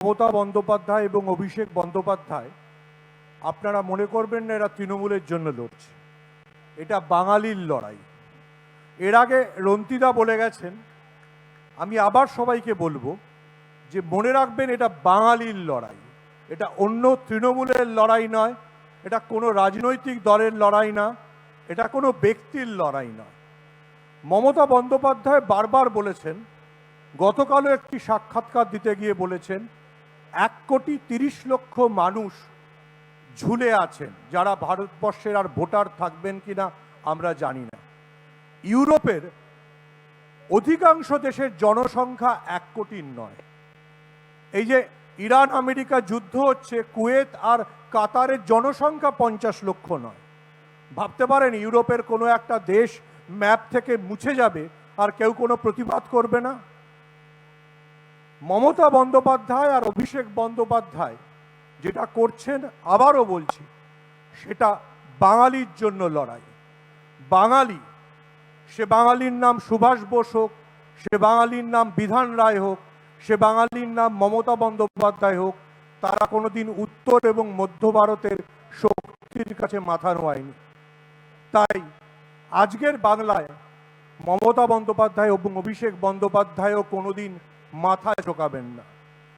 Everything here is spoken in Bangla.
মমতা বন্দ্যোপাধ্যায় এবং অভিষেক বন্দ্যোপাধ্যায় আপনারা মনে করবেন না এরা তৃণমূলের জন্য লড়ছে, এটা বাঙালির লড়াই। এর আগে রন্তিদা বলে গেছেন, আমি আবার সবাইকে বলবো যে মনে রাখবেন এটা বাঙালির লড়াই, এটা অন্য তৃণমূলের লড়াই নয়, এটা কোনো রাজনৈতিক দলের লড়াই না, এটা কোনো ব্যক্তির লড়াই নয়। মমতা বন্দ্যোপাধ্যায় বারবার বলেছেন, গতকালও একটি সাক্ষাৎকার দিতে গিয়ে বলেছেন 1,30,00,000 মানুষ ঝুলে আছেন, যারা ভারতবর্ষের আর ভোটার থাকবেন কিনা আমরা জানি না। ইউরোপের অধিকাংশ দেশের জনসংখ্যা 1 কোটির নয়। এই যে ইরান আমেরিকা যুদ্ধ হচ্ছে, কুয়েত আর কাতারের জনসংখ্যা 50 লক্ষ নয়। ভাবতে পারেন ইউরোপের কোনো একটা দেশ ম্যাপ থেকে মুছে যাবে আর কেউ কোনো প্রতিবাদ করবে না? মমতা বন্দ্যোপাধ্যায় আর অভিষেক বন্দ্যোপাধ্যায় যেটা করছেন, আবারও বলছি, সেটা বাঙালির জন্য লড়াই। বাঙালি, সে বাঙালির নাম সুভাষ বোস হোক, সে বাঙালির নাম বিধান রায় হোক, সে বাঙালির নাম মমতা বন্দ্যোপাধ্যায় হোক, তারা কোনোদিন উত্তর এবং মধ্য ভারতের শক্তির কাছে মাথা নোয়ায়নি। তাই আজকের বাংলায় মমতা বন্দ্যোপাধ্যায় এবং অভিষেক বন্দ্যোপাধ্যায়ও কোনোদিন মাথা ঝোঁকাবেন না।